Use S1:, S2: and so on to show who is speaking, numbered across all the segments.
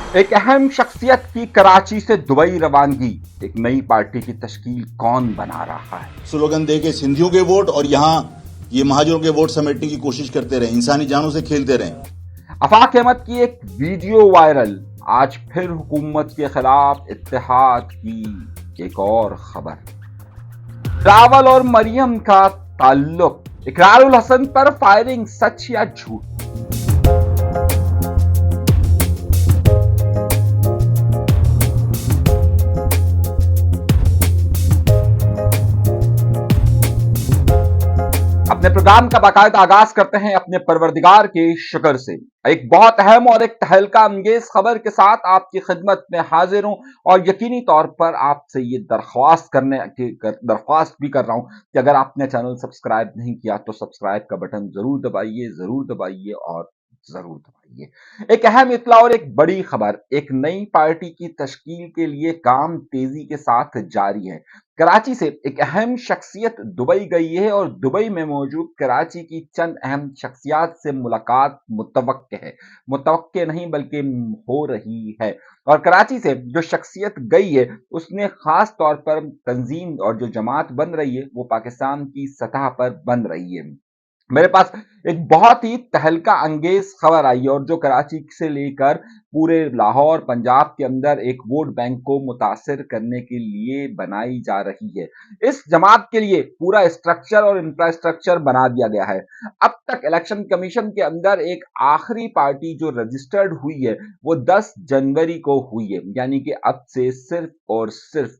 S1: एक अहम शख्सियत की कराची से दुबई रवानगी, एक नई पार्टी की तश्कील कौन बना रहा है?
S2: स्लोगन दे के सिंधियों के वोट और यहाँ ये महाजरों के वोट समेटने की कोशिश करते रहे, इंसानी जानों से खेलते रहे।
S1: आफाक अहमद की एक वीडियो वायरल, आज फिर हुकूमत के खिलाफ इत्तेहाद की एक और खबर। रावल और मरियम का ताल्लुक, इकरारुल हसन पर फायरिंग, सच या झूठ? अपने प्रोग्राम का बाकायदा आगाज करते हैं अपने परवरदिगार के शुक्र से। एक बहुत अहम और एक तहलका अंगेज खबर के साथ आपकी खिदमत में हाजिर हूं और यकीनी तौर पर आपसे ये दरख्वास्त भी कर रहा हूं कि अगर आपने चैनल सब्सक्राइब नहीं किया तो सब्सक्राइब का बटन जरूर दबाइए और जरूर दबाइए। एक अहम इत्तला और एक बड़ी खबर, एक नई पार्टी की तश्कील के लिए काम तेजी के साथ जारी है। कराची से एक अहम शख्सियत दुबई गई है और दुबई में मौजूद कराची की चंद अहम शख्सियात से मुलाकात मुतवक्के नहीं बल्कि हो रही है। और कराची से जो शख्सियत गई है उसने खास तौर पर तंजीम और जो जमात बन रही है वो पाकिस्तान की सतह पर बन रही है। मेरे पास एक बहुत ही तहलका अंगेज खबर आई और जो कराची से लेकर पूरे लाहौर पंजाब के अंदर एक वोट बैंक को मुतासिर करने के लिए बनाई जा रही है। इस जमात के लिए पूरा स्ट्रक्चर और इंफ्रास्ट्रक्चर बना दिया गया है। अब तक इलेक्शन कमीशन के अंदर एक आखिरी पार्टी जो रजिस्टर्ड हुई है वो 10 जनवरी को हुई है, यानी कि अब से सिर्फ और सिर्फ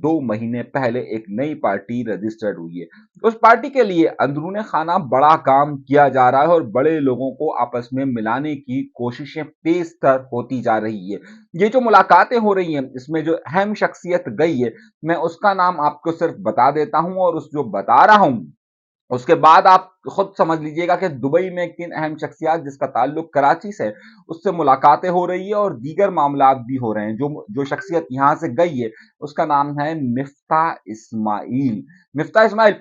S1: 2 महीने पहले एक नई पार्टी रजिस्टर्ड हुई है। उस पार्टी के लिए अंदरूने खाना बड़ा काम किया जा रहा है और बड़े लोगों को आपस में मिलाने की कोशिशें तेज तर होती जा रही है। ये जो मुलाकातें हो रही हैं इसमें जो अहम शख्सियत गई है मैं उसका नाम आपको सिर्फ बता देता हूं और उस जो बता रहा हूं उसके बाद आप खुद समझ लीजिएगा कि दुबई में किन अहम शख्सियात जिसका ताल्लुक कराची से उससे मुलाकातें हो रही है और दीगर मामलात भी हो रहे हैं। जो शख्सियत यहां से गई है उसका नाम है मिफ्ता इस्माइल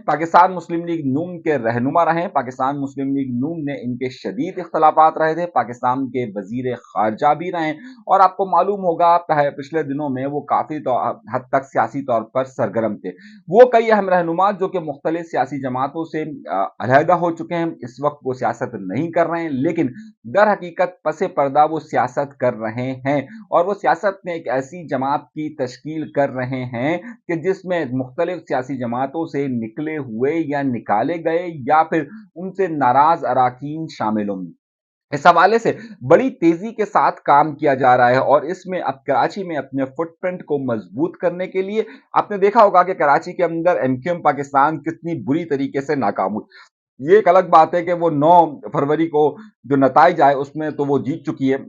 S1: पाकिस्तान मुस्लिम लीग नून के रहनुमा रहे। पाकिस्तान मुस्लिम लीग नून ने इनके शदीद इख्तलाफात रहे थे, पाकिस्तान के वजीर खारजा भी रहे और आपको मालूम होगा पिछले दिनों में वो काफी हद तक सियासी तौर पर सरगर्म थे। वो कई अहम रहनुमा जो कि मुख्तलिफ सियासी जमातों से अलहदा हो चुके हैं, इस वक्त वो सियासत नहीं कर रहे हैं, लेकिन दर हकीकत पसे पर्दा वो सियासत कर रहे हैं और वो सियासत में एक ऐसी जमात की तश्कील कर रहे हैं कि जिसमें मुख्तलिफ सियासी जमातों से निकले हुए या निकाले गए या फिर उनसे नाराज अराकीन शामिल होंगे। इस हवाले से बड़ी तेजी के साथ काम किया जा रहा है और इसमें अब कराची में अपने फुटप्रिंट को मजबूत करने के लिए आपने देखा होगा कि कराची के अंदर एमक्यूएम पाकिस्तान कितनी बुरी तरीके से नाकाम हुई। ये एक अलग बात है कि वो 9 फरवरी को जो नताइज आए उसमें तो वो जीत चुकी है,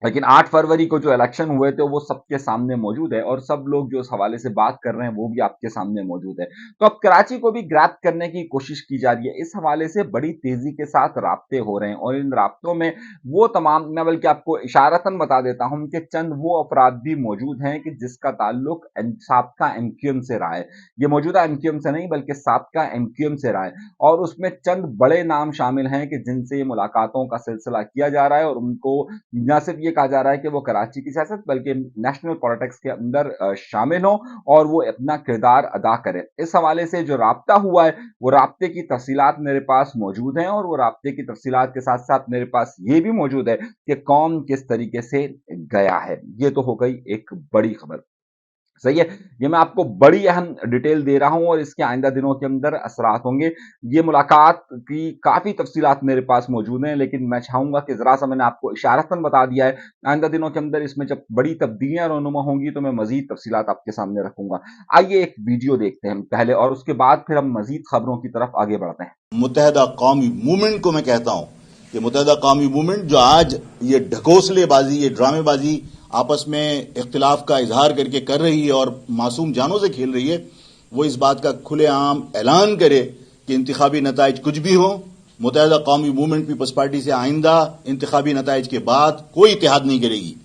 S1: लेकिन 8 फरवरी को जो इलेक्शन हुए थे वो सबके सामने मौजूद है और सब लोग जो इस हवाले से बात कर रहे हैं वो भी आपके सामने मौजूद है। तो अब कराची को भी ग्रैब करने की कोशिश की जा रही है। इस हवाले से बड़ी तेजी के साथ राब्ते हो रहे हैं और इन राब्तों में वो तमाम, मैं बल्कि आपको इशारतन बता देता हूं कि चंद वो अफराद भी मौजूद हैं कि जिसका ताल्लुक साबका एमक्यूएम से रहा है। ये मौजूदा एमक्यूएम से नहीं बल्कि साबका एमक्यूएम से रहा है और उसमें चंद बड़े नाम शामिल हैं कि जिनसे मुलाकातों का सिलसिला किया जा रहा है और उनको न सिर्फ ये कहा जा रहा है कि वो कराची की सियासत बल्कि नेशनल पॉलिटिक्स के अंदर शामिल हो और वो अपना किरदार अदा करें। इस हवाले से जो राब्ता हुआ है वो राब्ते की तफसीलात मेरे पास मौजूद हैं और वो राब्ते की तफसीलात के साथ साथ मेरे पास ये भी मौजूद है कि कौन किस तरीके से गया है। ये तो हो गई एक बड़ी खबर, सही है। ये मैं आपको बड़ी अहम डिटेल दे रहा हूं और इसके आइंदा दिनों के अंदर असरात होंगे। ये मुलाकात की काफी तफसीलात मेरे पास मौजूद हैं, लेकिन मैं चाहूंगा कि जरा सा मैंने आपको इशारतन बता दिया है। आइंदा दिनों के अंदर इसमें जब बड़ी तब्दीलियां रोनुमा होंगी तो मैं मजीद तफसीलात आपके सामने रखूंगा। आइए एक वीडियो देखते हैं पहले और उसके बाद फिर हम मजीद खबरों की तरफ आगे बढ़ते हैं।
S2: मुत्तहदा कौमी मूवमेंट को मैं कहता हूं कि मुत्तहदा कौमी मूवमेंट जो आज ये ढकोसलेबाजी, ये ड्रामेबाजी आपस में इख्तिलाफ का इजहार करके कर रही है और मासूम जानों से खेल रही है, वो इस बात का खुलेआम ऐलान करे कि इंतखाबी नताइज कुछ भी हो, मुत्तहदा कौमी मूवमेंट पीपल्स पार्टी से आइंदा इंतखाबी नताइज के बाद कोई इत्तेहाद नहीं करेगी।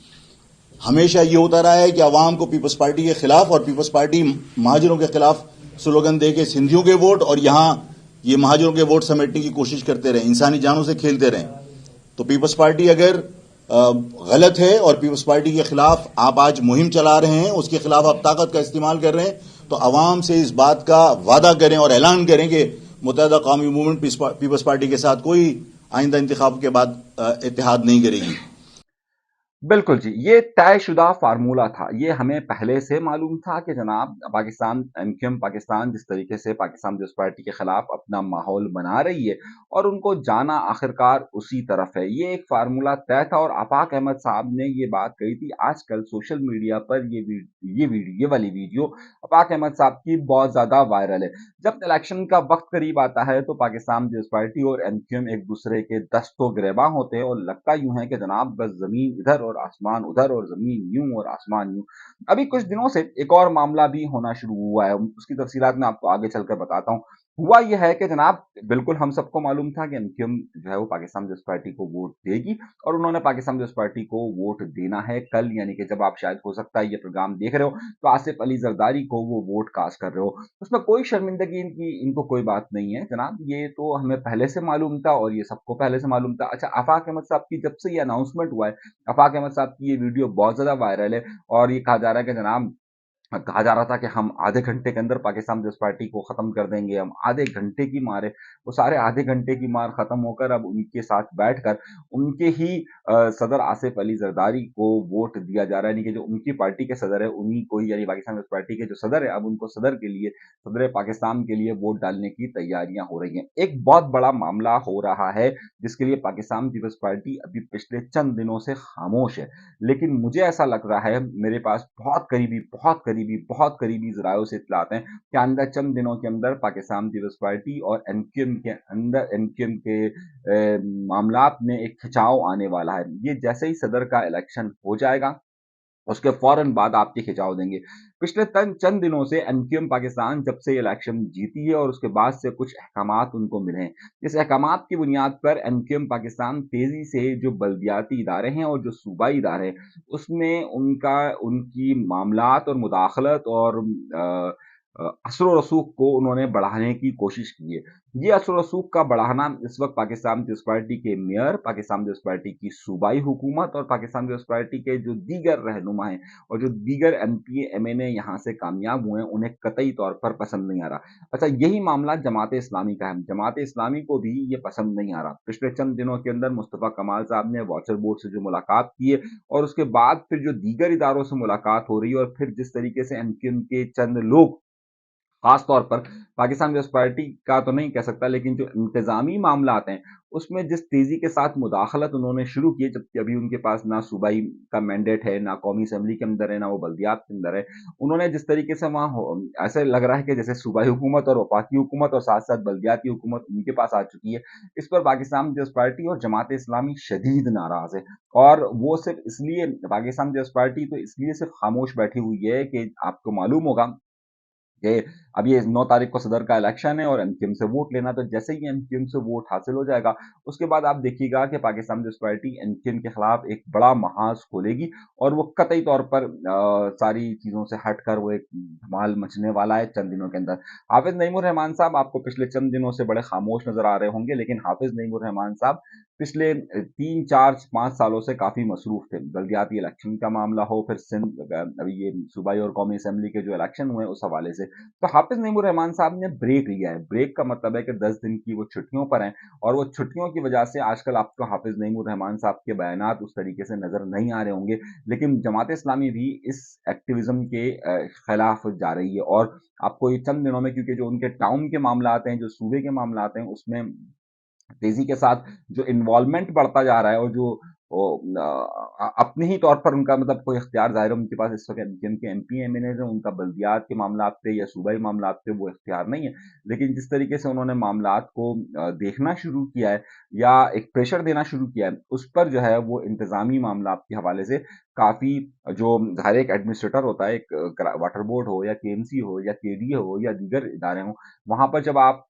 S2: हमेशा ये होता रहा है कि अवाम को पीपल्स पार्टी के खिलाफ और पीपल्स पार्टी महाजरों के खिलाफ स्लोगन दे के सिंधियों के वोट और यहाँ ये महाजरों के वोट समेटने की कोशिश करते रहे, इंसानी जानों से खेलते रहे। तो पीपल्स पार्टी अगर غلط ہے اور پیپلز پارٹی کے خلاف آپ آج مہم چلا رہے ہیں, اس کے خلاف آپ طاقت کا استعمال کر رہے ہیں, تو عوام سے اس بات کا وعدہ کریں اور اعلان کریں کہ متحدہ قومی موومنٹ پیپلز پارٹی کے ساتھ کوئی آئندہ انتخاب کے بعد اتحاد نہیں کرے گی.
S1: بالکل جی، یہ طے شدہ فارمولہ تھا. یہ ہمیں پہلے سے معلوم تھا کہ جناب پاکستان MQM پاکستان جس طریقے سے پاکستان پیپلز پارٹی کے خلاف اپنا ماحول بنا رہی ہے اور ان کو جانا آخرکار اسی طرف ہے. یہ ایک فارمولہ طے تھا اور آفاق احمد صاحب نے یہ بات کہی تھی. آج کل سوشل میڈیا پر یہ والی ویڈیو آفاق احمد صاحب کی بہت زیادہ وائرل ہے. جب الیکشن کا وقت قریب آتا ہے تو پاکستان پیپلز پارٹی اور MQM ایک دوسرے کے دست و گریباں ہوتے ہیں اور لگتا یوں ہے کہ جناب بس زمین ادھر اور آسمان ادھر اور زمین یوں اور آسمان یوں. ابھی کچھ دنوں سے ایک اور معاملہ بھی ہونا شروع ہوا ہے, اس کی تفصیلات میں آپ کو آگے چل کر بتاتا ہوں. ہوا یہ ہے کہ جناب بالکل ہم سب کو معلوم تھا کہ MQM جو ہے وہ پاکستان پیپلز پارٹی کو ووٹ دے گی اور انہوں نے پاکستان پیپلز پارٹی کو ووٹ دینا ہے کل, یعنی کہ جب آپ شاید ہو سکتا ہے یہ پروگرام دیکھ رہے ہو تو آصف علی زرداری کو وہ ووٹ کاسٹ کر رہے ہو. اس میں کوئی شرمندگی ان کو کوئی بات نہیں ہے جناب, یہ تو ہمیں پہلے سے معلوم تھا اور یہ سب کو پہلے سے معلوم تھا. اچھا, آفاق احمد صاحب کی جب سے یہ اناؤنسمنٹ ہوا ہے, آفاق احمد صاحب کی یہ ویڈیو بہت زیادہ وائرل ہے اور یہ کہا جا رہا ہے کہ جناب کہا جا رہا تھا کہ ہم آدھے گھنٹے کے اندر پاکستان پیپلز پارٹی کو ختم کر دیں گے, ہم آدھے گھنٹے کی مارے. وہ سارے آدھے گھنٹے کی مار ختم ہو کر اب ان کے ساتھ بیٹھ کر ان کے ہی صدر آصف علی زرداری کو ووٹ دیا جا رہا ہے, یعنی کہ جو ان کی پارٹی کے صدر ہے انہی کو ہی, یعنی پاکستان پیپلز پارٹی کے جو صدر ہے اب ان کو صدر کے لیے, صدر پاکستان کے لیے ووٹ ڈالنے کی تیاریاں ہو رہی ہیں. ایک بہت بڑا معاملہ ہو رہا ہے جس کے لیے پاکستان پیپلز پارٹی ابھی پچھلے چند دنوں سے خاموش ہے, لیکن مجھے ایسا لگ رہا ہے, میرے پاس بہت قریبی ذرائع سے اطلاعات ہیں کہ آئندہ چند دنوں کے اندر پاکستان پیپلز پارٹی اور MQM کے اندر MQM کے معاملات میں ایک کھچاؤ آنے والا ہے. یہ جیسے ہی صدر کا الیکشن ہو جائے گا اس کے فوراً بعد آپ کے کھچاؤ دیں گے. پچھلے چند دنوں سے MQM پاکستان جب سے الیکشن جیتی ہے اور اس کے بعد سے کچھ احکامات ان کو ملے ہیں, اس احکامات کی بنیاد پر MQM پاکستان تیزی سے جو بلدیاتی ادارے ہیں اور جو صوبائی ادارے ہیں اس میں ان کی معاملات اور مداخلت اور اثر و رسوخ کو انہوں نے بڑھانے کی کوشش کی ہے. یہ اثر و رسوخ کا بڑھانا اس وقت پاکستان پیپلز پارٹی کے میئر, پاکستان پیپلز پارٹی کی صوبائی حکومت اور پاکستان پیپلز پارٹی کے جو دیگر رہنما ہیں اور جو دیگر MP MNA یہاں سے کامیاب ہوئے ہیں انہیں قطعی طور پر پسند نہیں آ رہا. اچھا, یہی معاملہ جماعت اسلامی کا ہے. جماعت اسلامی کو بھی یہ پسند نہیں آ رہا. پچھلے چند دنوں کے اندر مصطفیٰ کمال صاحب نے واچر بورڈ سے جو ملاقات کی ہے اور اس کے بعد پھر جو دیگر اداروں سے ملاقات ہو رہی ہے اور پھر جس طریقے سے MQM کے چند لوگ خاص طور پر پاکستان پیپلز پارٹی کا تو نہیں کہہ سکتا لیکن جو انتظامی معاملات ہیں اس میں جس تیزی کے ساتھ مداخلت انہوں نے شروع کی, جبکہ ابھی ان کے پاس نہ صوبائی کا مینڈیٹ ہے, نہ قومی اسمبلی کے اندر ہے, نہ وہ بلدیات کے اندر ہے. انہوں نے جس طریقے سے وہاں ایسے لگ رہا ہے کہ جیسے صوبائی حکومت اور وفاقی حکومت اور ساتھ ساتھ بلدیاتی حکومت ان کے پاس آ چکی ہے. اس پر پاکستان پیپلز پارٹی اور جماعت اسلامی شدید ناراض ہے اور وہ صرف اس لیے, پاکستان پیپلز پارٹی تو اس لیے صرف خاموش بیٹھی ہوئی ہے کہ آپ کو معلوم ہوگا کہ اب یہ 9 تاریخ کو صدر کا الیکشن ہے اور MQM سے ووٹ لینا, تو جیسے ہی MQM سے ووٹ حاصل ہو جائے گا اس کے بعد آپ دیکھیے گا کہ پاکستان پیپلز پارٹی MQM کے خلاف ایک بڑا محاذ کھولے گی اور وہ قطعی طور پر ساری چیزوں سے ہٹ کر وہ ایک دھمال مچنے والا ہے چند دنوں کے اندر. حافظ نعیم الرحمان صاحب آپ کو پچھلے چند دنوں سے بڑے خاموش نظر آ رہے ہوں گے, لیکن حافظ نعیم الرحمان صاحب پچھلے 3 4 5 سالوں سے کافی مصروف تھے. بلدیاتی الیکشن کا معاملہ ہو, پھر سندھ ابھی یہ صوبائی اور قومی اسمبلی کے جو الیکشن ہوئے اس حوالے سے, تو حافظ نعیم الرحمان صاحب نے بریک لیا ہے. بریک کا مطلب ہے کہ 10 دن کی وہ چھٹیوں پر ہیں اور وہ چھٹیوں کی وجہ سے آج کل آپ کو حافظ نعیم الرحمان صاحب کے بیانات اس طریقے سے نظر نہیں آ رہے ہوں گے, لیکن جماعت اسلامی بھی اس ایکٹیویزم کے خلاف جا رہی ہے. اور آپ کو یہ چند دنوں میں, کیونکہ جو ان کے ٹاؤن کے معاملات ہیں, جو صوبے کے معاملات ہیں, اس میں تیزی کے ساتھ جو انوالومنٹ بڑھتا جا رہا ہے اور جو اپنے ہی طور پر ان کا مطلب کوئی اختیار ظاہر ان کے پاس اس وقت جن کے MP MNA ہیں ان کا بلدیات کے معاملات پہ یا صوبائی معاملات پہ وہ اختیار نہیں ہے, لیکن جس طریقے سے انہوں نے معاملات کو دیکھنا شروع کیا ہے یا ایک پریشر دینا شروع کیا ہے اس پر جو ہے وہ انتظامی معاملات کے حوالے سے کافی, جو ہر ایک ایڈمنسٹریٹر ہوتا ہے, ایک واٹر بورڈ ہو یا KMC ہو یا KDA ہو یا دیگر ادارے ہوں, وہاں پر جب آپ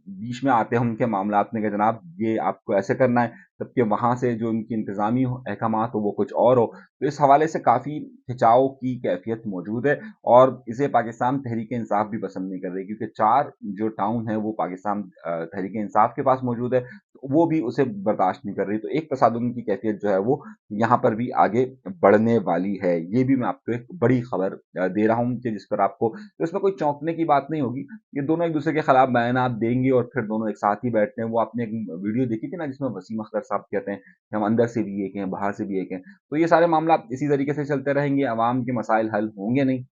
S1: بیچ میں آتے ہیں ان کے معاملات میں کہ جناب یہ آپ کو ایسے کرنا ہے, جبکہ وہاں سے جو ان کی انتظامی احکامات ہو وہ کچھ اور ہو, تو اس حوالے سے کافی کھچاؤ کی کیفیت موجود ہے اور اسے پاکستان تحریک انصاف بھی پسند نہیں کر رہی, کیونکہ 4 جو ٹاؤن ہیں وہ پاکستان تحریک انصاف کے پاس موجود ہے. वो भी उसे बर्दाश्त नहीं कर रही। तो एक तसादुम की कैफियत जो है वो यहाँ पर भी आगे बढ़ने वाली है। ये भी मैं आपको एक बड़ी खबर दे रहा हूँ कि जिस पर आपको, तो इसमें कोई चौंकने की बात नहीं होगी। ये दोनों एक दूसरे के खिलाफ बयानात देंगे और फिर दोनों एक साथ ही बैठते हैं। वो आपने एक वीडियो देखी थी ना जिसमें वसीम अख्तर साहब कहते हैं कि हम अंदर से भी एक हैं, बाहर से भी एक हैं। तो ये सारे मामला इसी तरीके से चलते रहेंगे, अवाम के मसाइल हल होंगे नहीं।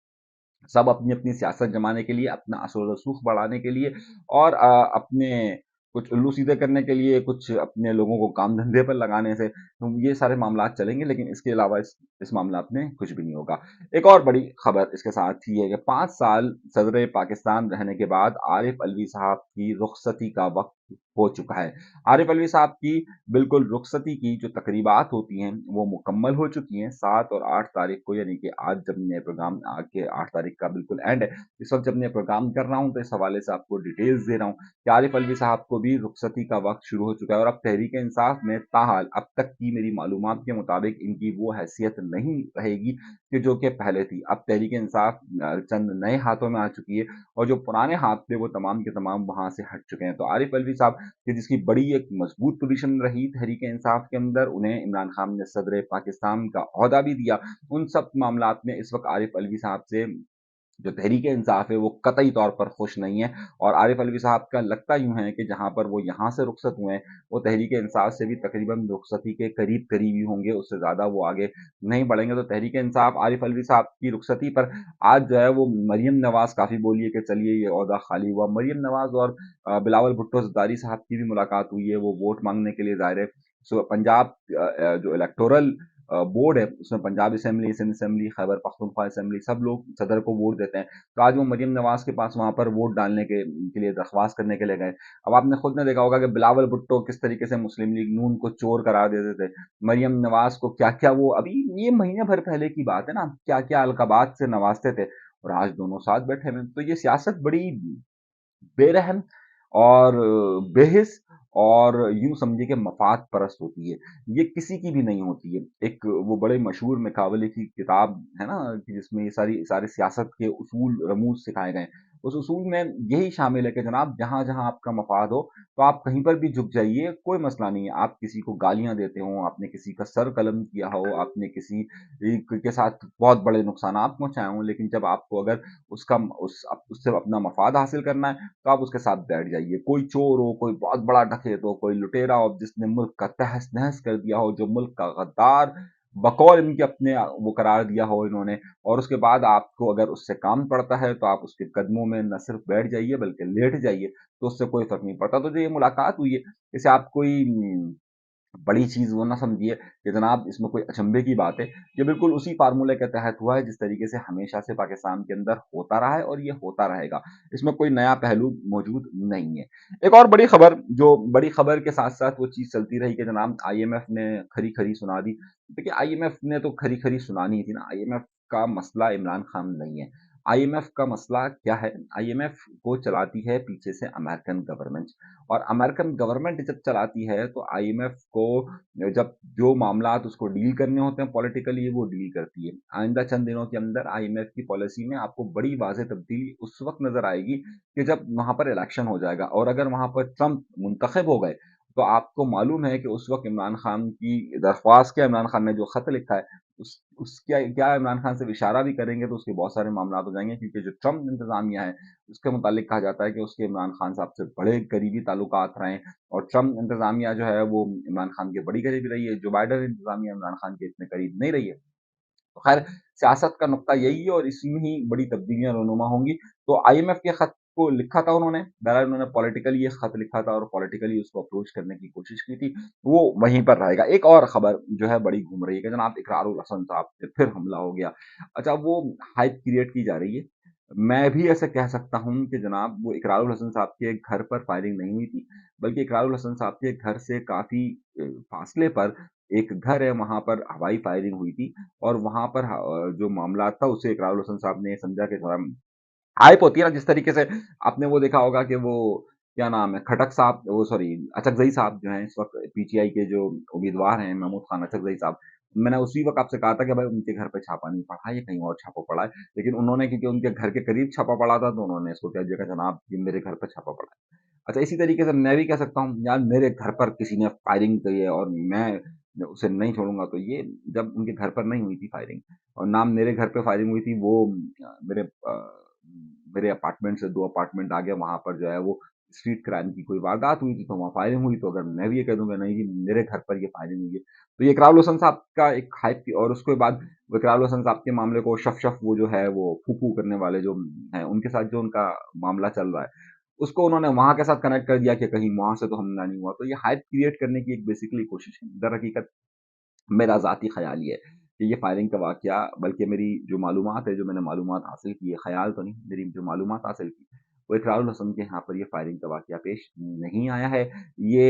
S1: सब अपनी-अपनी सियासत जमाने के लिए, अपना असर व रसूख बढ़ाने के लिए और अपने कुछ उल्लू सीधे करने के लिए, कुछ अपने लोगों को काम धंधे पर लगाने से, तो ये सारे मामलात चलेंगे, लेकिन इसके अलावा इस मामलात में कुछ भी नहीं होगा। एक और बड़ी खबर इसके साथ ही है कि 5 साल सदर पाकिस्तान रहने के बाद आरिफ अलवी साहब की रुखसती का वक़्त हो चुका है। आरिफ अलवी साहब की बिल्कुल रुखसती की जो तकरीबात होती हैं, वो मुकम्मल हो चुकी हैं। 7 और 8 तारीख को, यानी कि आज जब मैं प्रोग्राम के 8 तारीख का बिल्कुल एंड है, इस वक़्त जब मैं प्रोग्राम कर रहा हूँ, तो इस हवाले से आपको डिटेल्स दे रहा हूँ कि आरिफ अलवी साहब को भी रुखसती का वक़्त शुरू हो चुका है और अब तहरीक-ए-इंसाफ में ताहाल अब तक की मेरी मालूमात के मुताबिक इनकी वो हैसियत नहीं रहेगी कि जो कि पहले थी। अब तहरीक-ए-इंसाफ चंद नए हाथों में आ चुकी है और जो पुराने हाथ थे, वो तमाम के तमाम वहाँ से हट चुके हैं। तो आरिफ अलवी साहब कि जिसकी बड़ी एक मजबूत पोजीशन रही तहरीक-ए-इंसाफ के अंदर, उन्हें इमरान खान ने सदर पाकिस्तान का ओहदा भी दिया। उन सब मामलात में इस वक़्त आरिफ अलवी साहब से जो तहरीक-ए-इंसाफ है वो कतई तौर पर खुश नहीं है और आरिफ अलवी साहब का लगता यूँ है कि जहाँ पर वो यहाँ से रुखसत हुए हैं, वो तहरीक-ए-इंसाफ से भी तकरीबन रुखसती के करीब-करीब ही होंगे, उससे ज़्यादा वो आगे नहीं बढ़ेंगे। तो तहरीक-ए-इंसाफ आरिफ अलवी साहब की रुखसती पर आज जो है वो मरियम नवाज़ काफ़ी बोली है कि चलिए ये ओहदा खाली हुआ। मरियम नवाज़ और बिलावल भुट्टो ज़रदारी साहब की भी मुलाकात हुई है, वो वोट माँगने के लिए ज़ाहिर है। पंजाब जो इलेक्टोरल बोर्ड है, उसमें Punjab assembly, Sindh assembly, Khyber Pakhtunkhwa assembly सब लोग सदर को वोट देते हैं। तो आज वो मरियम नवाज़ के पास वहाँ पर वोट डालने के लिए दरख्वास्त करने के लिए गए। अब आपने खुद ने देखा होगा कि बिलावल भुट्टो किस तरीके से मुस्लिम लीग नून को चोर करार देते थे। मरियम नवाज़ को क्या-क्या वो अभी ये महीने भर पहले की बात है ना, क्या-क्या अलक़ाबात से नवाज़ते थे और आज दोनों साथ बैठे हुए हैं। तो ये सियासत बड़ी बेरहम और बेहिस और यूँ समझिए कि मफ़ाद परस्त होती है। ये किसी की भी नहीं होती है। एक वो बड़े मशहूर मैकियावेली की किताब है ना कि जिसमें ये सारे सियासत के उसूल रमूज़ सिखाए गए हैं। उस उसूल में यही शामिल है कि जनाब जहाँ-जहाँ आपका मफ़ाद हो, तो आप कहीं पर भी झुक जाइए, कोई मसला नहीं है। आप किसी को गालियाँ देते हो, आपने किसी का सर कलम किया हो, आपने किसी के साथ बहुत बड़े नुकसानात पहुँचाए हों, लेकिन जब आपको अगर उससे अपना मफ़ाद हासिल करना है, तो आप उसके साथ बैठ जाइए। कोई चोर हो, कोई बहुत बड़ा डकैत हो, कोई लुटेरा हो जिसने मुल्क का तहस-नहस कर दिया हो, जो मुल्क का गद्दार बकौल इनके अपने वो करार दिया हो इन्होंने और उसके बाद आपको अगर उससे काम पड़ता है, तो आप उसके कदमों में न सिर्फ़ बैठ जाइए बल्कि लेट जाइए, तो उससे कोई फ़र्क नहीं पड़ता। तो जो ये मुलाकात हुई है, इसे आप कोई बड़ी चीज़ वो ना समझिए कि जनाब इसमें कोई अचंभे की बात है। ये बिल्कुल उसी फ़ॉर्मूले के तहत हुआ है जिस तरीके से हमेशा से पाकिस्तान के अंदर होता रहा है और ये होता रहेगा। इसमें कोई नया पहलू मौजूद नहीं है। एक और बड़ी खबर जो बड़ी खबर के साथ-साथ वो चीज़ चलती रही कि जनाब आईएमएफ ने खरी-खरी सुना दी। देखिए आईएमएफ ने तो खरी-खरी सुनानी ही थी ना, आईएमएफ का मसला इमरान खान नहीं है। आईएमएफ का मसला क्या है? आईएमएफ को चलाती है पीछे से अमेरिकन गवर्नमेंट और अमेरिकन गवर्नमेंट जब चलाती है तो आईएमएफ को जब जो मामलात उसको डील करने होते हैं पॉलिटिकली वो डील करती है। आइंदा चंद दिनों के अंदर आईएमएफ की पॉलिसी में आपको बड़ी वाज़ेह तब्दीली उस वक़्त नज़र आएगी कि जब वहाँ पर इलेक्शन हो जाएगा और अगर वहाँ पर ट्रंप मुंतखब हो गए, तो आपको मालूम है कि उस वक़्त इमरान खान की दरख्वास्त क्या इमरान खान ने जो खत लिखा है, उस क्या इमरान खान से इशारा भी करेंगे तो उसके बहुत सारे मामलात हो जाएँगे क्योंकि जो ट्रंप इंतज़ामिया है, उसके मुतालिक कहा जाता है कि उसके इमरान खान साहब से बड़े करीबी ताल्लुकात रहे हैं और ट्रंप इंतज़ामिया जो है वो इमरान खान के बड़ी करीब रही है, जो बाइडेन इंतज़ामिया इमरान खान के इतने करीब नहीं रही है। तो खैर सियासत का नुक्ता यही है और इसमें ही बड़ी तब्दीलियाँ रूनुमा होंगी। तो आईएमएफ के खत को लिखा था उन्होंने, बहरहाल उन्होंने पॉलिटिकली ये खत लिखा था और पॉलिटिकली उसको अप्रोच करने की कोशिश की थी, वो वहीं पर रहेगा। एक और खबर जो है बड़ी घूम रही है कि जनाब इकरारुल हसन साहब पे फिर हमला हो गया। अच्छा वो हाइप क्रिएट की जा रही है। मैं भी ऐसा कह सकता हूँ कि जनाब वो इकरारुल हसन साहब के घर पर फायरिंग नहीं हुई थी, बल्कि इकरारुल हसन साहब के घर से काफ़ी फासले पर एक घर है, वहाँ पर हवाई फायरिंग हुई थी और वहाँ पर जो मामला था उसे इकरारुल हसन साहब ने समझा कि थोड़ा हाइप होती है ना जिस तरीके से आपने वो देखा होगा कि वो क्या नाम है खटक साहब वो सॉरी अचकज़ई साहब जो हैं इस वक़्त पीटीआई के जो उम्मीदवार हैं महमूद खान अचकज़ई साहब, मैंने उसी वक्त आपसे कहा था कि भाई उनके घर पे छापा नहीं पड़ा है, ये कहीं और छापा पड़ा है, लेकिन उन्होंने क्योंकि उनके घर के करीब छापा पड़ा था तो उन्होंने इसको कह दिया कि जनाब ये मेरे घर पे छापा पड़ा है। अच्छा, इसी तरीके से मैं भी कह सकता हूँ यार मेरे घर पर किसी ने फायरिंग की है और मैं उसे नहीं छोड़ूंगा, तो ये जब उनके घर पर नहीं हुई थी फायरिंग और नाम मेरे घर पे फायरिंग हुई थी, वो मेरे अपार्टमेंट से 2 अपार्टमेंट आगे वहां पर जो है वो स्ट्रीट क्राइम की कोई वारदात हुई थी, तो वहाँ फायरिंग हुई, तो अगर मैं भी ये कह दूंगा नहीं जी मेरे घर पर ये फायरिंग हुई है, तो ये इकरार लोसन साहब का एक हाइप थी। और उसके बाद वो इकरार लोसन साहब के मामले को शफ शफ वो जो है वो फू फू करने वाले जो हैं उनके साथ जो उनका मामला चल रहा है, उसको उन्होंने वहां के साथ कनेक्ट कर दिया कि कहीं वहां से तो हमला नहीं हुआ, तो ये हाइप क्रिएट करने की एक बेसिकली कोशिश है। दर हकीकत मेरा ज़ाती ख़्याल ये है कि ये फायरिंग का वाक़या, बल्कि मेरी जो मालूमात है, जो मैंने मालूमात हासिल की है, ख़्याल तो नहीं, मेरी जो मालूमात हासिल की, वो इकरारुल हसन के यहाँ पर ये फायरिंग का वाक़या पेश नहीं आया है। ये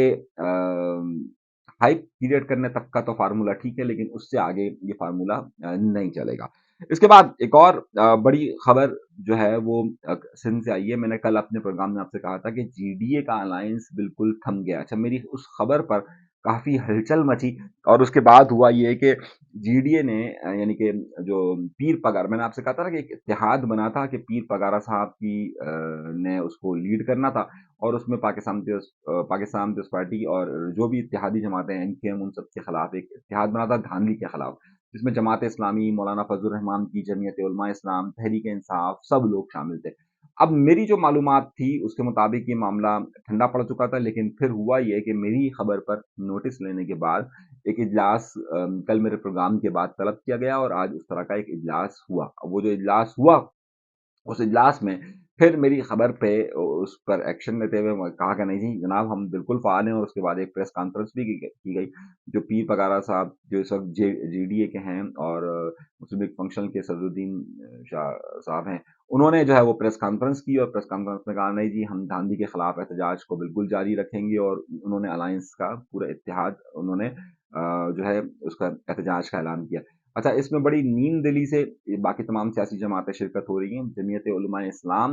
S1: हाइप क्रिएट करने तक का तो फ़ॉर्मूला ठीक है, लेकिन उससे आगे ये फ़ॉर्मूला नहीं चलेगा। इसके बाद एक और बड़ी ख़बर जो है वो सिंध से आई है। मैंने कल अपने प्रोग्राम में आपसे कहा था कि जीडीए का अलायंस बिल्कुल थम गया। अच्छा, मेरी उस ख़बर पर काफ़ी हलचल मची और उसके बाद हुआ ये कि जीडीए ने यानी कि जो पीर पगार, मैंने आपसे कहा था ना कि एक इत्तेहाद बना था कि पीर पगारा साहब ने उसको लीड करना था और उसमें पाकिस्तान पीपल्स पार्टी और जो भी इत्तेहादी जमातें हैं एमकेएम उन सब के खिलाफ एक इत्तेहाद बना था धांधली के खिलाफ, जिसमें जमात इस्लामी, मौलाना फजल रहमान की जमीयत उलमा इस्लाम, तहरीक इंसाफ सब लोग शामिल थे। अब मेरी जो मालूमात थी उसके मुताबिक ये मामला ठंडा पड़ चुका था, लेकिन फिर हुआ ये कि मेरी खबर पर नोटिस लेने के बाद एक इजलास कल मेरे प्रोग्राम के बाद तलब किया गया और आज उस तरह का एक इजलास हुआ। अब वो जो इजलास हुआ, उस इजलास में फिर मेरी खबर पे उस पर एक्शन लेते हुए कहा कि नहीं जी जनाब हम बिल्कुल फ़ाल हैं, और उसके बाद एक प्रेस कॉन्फ्रेंस भी की गई। जो पीर पगारा साहब जो इस वक़्त जीडीए के हैं और मुस्लिम लीग फंक्शनल के सदरुद्दीन शाह साहब हैं, उन्होंने जो है वो प्रेस कॉन्फ्रेंस की और प्रेस कॉन्फ्रेंस में कहा नहीं जी हम धांधली के खिलाफ एहतजाज को बिल्कुल जारी रखेंगे, और उन्होंने अलायंस का पूरा इत्तेहाद उन्होंने जो है उसका एहतजाज का ऐलान किया। अच्छा, इसमें बड़ी नीम दिली से ये बाकी तमाम सियासी जमातें शिरकत हो रही हैं। जमीयत उलमा इस्लाम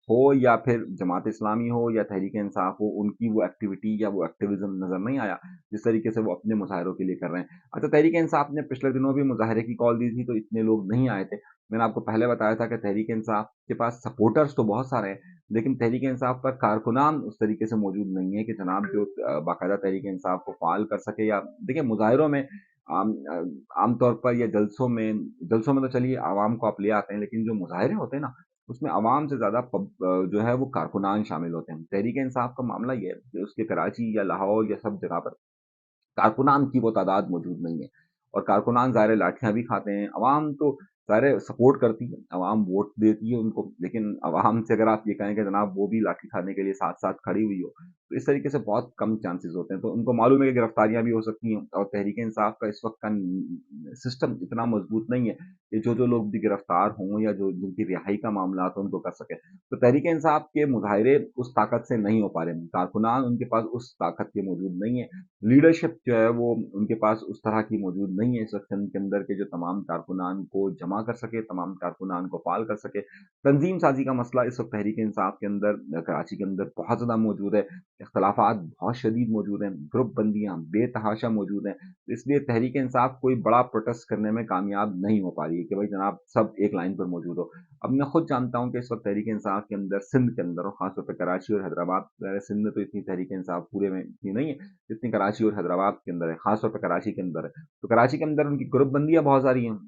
S1: हो या फिर जमात इस्लामी हो या तहरीक इंसाफ हो, उनकी वो एक्टिविटी या वो एक्टिविज़्म नज़र नहीं आया, जिस तरीके से वो अपने मुज़ाहरों के लिए कर रहे हैं। अच्छा, तहरीक इंसाफ ने पिछले दिनों भी मुज़ाहरे की कॉल दी थी, तो इतने लोग नहीं आए थे। मैंने आपको पहले बताया था कि तहरीक इंसाफ के पास सपोर्टर्स तो बहुत सारे हैं, लेकिन तहरीक इंसाफ पर कारकुनान उस तरीके से मौजूद नहीं है कि जनाब जो बाकायदा तहरीक इंसाफ को फ़ाल कर सके। या देखिए मुज़ाहिरों में आम तौर पर या जलसों में तो चलिए आवाम को आप ले आते हैं, लेकिन जो मुज़ाहिरे होते हैं ना, उसमें आवाम से ज़्यादा जो है वो कारकुनान शामिल होते हैं। तहरीक इंसाफ का मामला ये है कि उसके कराची या लाहौर या सब जगह पर कारकुनान की वो तादाद मौजूद नहीं है, और कारकुनान ज़ाहिर है लाठियाँ भी खाते हैं। अवाम तो ज़ाहिर है सपोर्ट करती है, अवाम वोट देती है उनको, लेकिन अवाम से अगर आप ये कहें कि जनाब वो भी लाठी खाने के लिए साथ-साथ खड़ी हुई हो, तो इस तरीके से बहुत कम चांसेज़ होते हैं। तो उनको मालूम है कि गिरफ्तारियाँ भी हो सकती हैं, और तहरीक-ए-इंसाफ का इस वक़्त का सिस्टम इतना मज़बूत नहीं है कि जो-जो लोग भी गिरफ्तार हों या जो जिनकी रिहाई का मामला हो तो उनको कर सकें। तो तहरीक-ए-इंसाफ के मुज़ाहिरे उस ताकत से नहीं हो पा रहे हैं। कारकुनान उनके पास उस ताकत के मौजूद नहीं है। लीडरशिप जो है वो उनके पास उस तरह की मौजूद नहीं है इस वक़्त के अंदर के जो तमाम कारकुनान को जमा कर सके, तमाम कारकुनान को फ़ाल कर सके। तंज़ीम साज़ी का मसला इस वक़्त तहरीक-ए-इंसाफ के अंदर कराची के अंदर बहुत ज़्यादा मौजूद है। इख्तिलाफ़ात बहुत शदीद मौजूद हैं, ग्रुप बंदियाँ बेतहाशा मौजूद हैं। इसलिए तहरीक-ए-इंसाफ कोई बड़ा प्रोटेस्ट करने में कामयाब नहीं हो पा रही है कि भाई जनाब सब एक लाइन पर मौजूद हो। अब मैं खुद जानता हूँ कि इस वक़्त तहरीक-ए-इंसाफ के अंदर सिंध के अंदर और ख़ास तौर पे कराची और हैदराबाद, ख़ैर सिंध में तो इतनी तहरीक-ए-इंसाफ पूरे में इतनी नहीं है, जितनी कराची और हैदराबाद के अंदर है, ख़ास तौर पे कराची के अंदर है। तो कराची के अंदर उनकी ग्रुप बंदियाँ बहुत सारी हैं,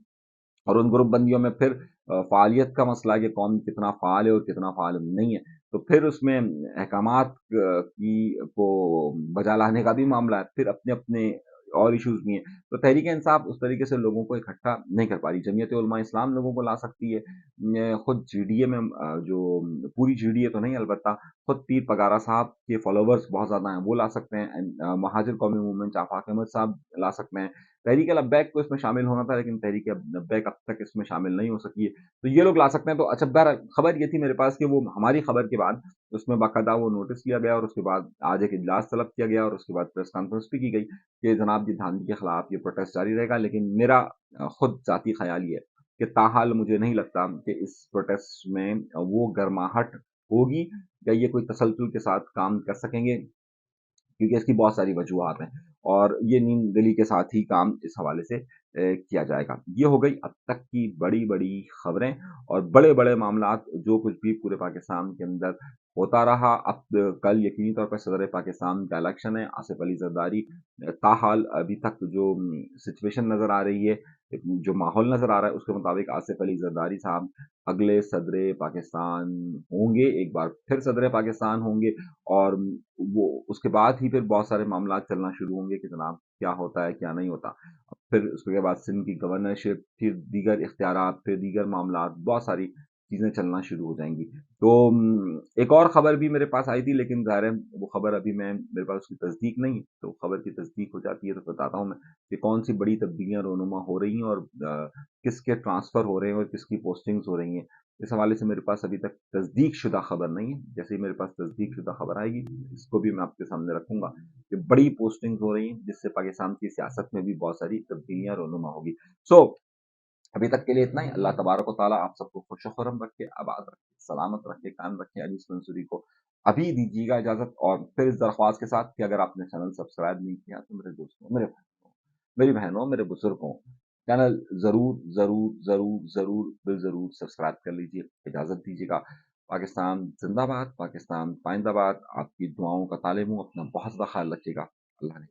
S1: और उन ग्रुप बंदियों में फिर फ़ालियत का मसला है कि कौन कितना फ़ाल है और कितना फ़ाल नहीं है। तो फिर उसमें अहकामात की को बजा लाने का भी मामला है, फिर अपने-अपने और इश्यूज़ भी हैं। तो तहरीक-ए-इंसाफ उस तरीके से लोगों को इकट्ठा नहीं कर पा रही। जमीयत-ए-उलमा इस्लाम लोगों को ला सकती है। खुद जीडीए में जो पूरी जीडीए तो नहीं अलबत्ता, खुद पीर पगारा साहब के फॉलोवर्स बहुत ज़्यादा हैं, वो ला सकते हैं। महाजिर कौमी मूवमेंट आफ़ाक़ अहमद साहब ला सकते हैं। तहरीक लब्बैक को इसमें शामिल होना था, लेकिन तहरीक लब्बैक अब तक इसमें शामिल नहीं हो सकी है। तो ये लोग ला सकते हैं। तो अच्छा, बहरहाल खबर ये थी मेरे पास कि वो हमारी खबर के बाद उसमें बाकायदा वो नोटिस लिया गया और उसके बाद आज एक इजलास तलब किया गया और उसके बाद प्रेस कॉन्फ्रेंस भी की गई कि जनाब जी धांधली के खिलाफ ये प्रोटेस्ट जारी रहेगा। लेकिन मेरा खुद ज़ाती ख़्याल ये है कि ताहाल मुझे नहीं लगता कि इस प्रोटेस्ट में वो गर्माहट होगी या ये कोई तसलसल के साथ काम कर सकेंगे, क्योंकि इसकी बहुत सारी वजूहात हैं। اور یہ نیم دلی کے ساتھ ہی کام اس حوالے سے کیا جائے گا۔ یہ ہو گئی اب تک کی بڑی بڑی خبریں اور بڑے بڑے معاملات جو کچھ بھی پورے پاکستان کے اندر ہوتا رہا۔ اب کل یقینی طور پر صدر پاکستان کا الیکشن ہے، آصف علی زرداری تاحال ابھی تک جو سچویشن نظر آ رہی ہے، جو ماحول نظر آ رہا ہے، اس کے مطابق آصف علی زرداری صاحب اگلے صدر پاکستان ہوں گے، ایک بار پھر صدر پاکستان ہوں گے، اور وہ اس کے بعد ہی پھر بہت سارے معاملات چلنا شروع ہوں گے کہ جناب کیا ہوتا ہے کیا نہیں ہوتا۔ پھر اس کے بعد سندھ کی گورنرشپ، پھر دیگر اختیارات، پھر دیگر معاملات، بہت ساری چیزیں چلنا شروع ہو جائیں گی۔ تو ایک اور خبر بھی میرے پاس آئی تھی، لیکن ظاہر ہے وہ خبر ابھی میرے پاس اس کی تصدیق نہیں ہے، تو خبر کی تصدیق ہو جاتی ہے تو بتاتا ہوں میں کہ کون سی بڑی تبدیلیاں رونما ہو رہی ہیں اور کس کے ٹرانسفر ہو رہے ہیں اور کس کی پوسٹنگز ہو رہی ہیں۔ اس حوالے سے میرے پاس ابھی تک تصدیق شدہ خبر نہیں ہے، جیسے ہی میرے پاس تصدیق شدہ خبر آئے گی اس کو بھی میں آپ کے سامنے رکھوں گا کہ بڑی پوسٹنگز ہو رہی ہیں جس سے پاکستان کی سیاست میں بھی بہت ساری تبدیلیاں رونما ہوگی۔ ابھی تک کے لیے اتنا ہی۔ اللہ تبارک و تعالیٰ آپ سب کو خوش و خرم رکھے، آباد رکھے، سلامت رکھے، قائم رکھے۔ انیس منصوری کو ابھی دیجیے گا اجازت، اور پھر اس درخواست کے ساتھ کہ اگر آپ نے چینل سبسکرائب نہیں کیا تو میرے دوستوں، میرے بھائیوں، میری بہنوں، میرے بزرگوں، چینل ضرور ضرور ضرور ضرور بالضرور سبسکرائب کر لیجیے، اجازت دیجیے گا۔ پاکستان زندہ باد، پاکستان پائندہ باد۔ آپ کی دعاؤں کا طالب ہوں، اپنا بہت زیادہ خیال رکھیے گا۔ اللہ نے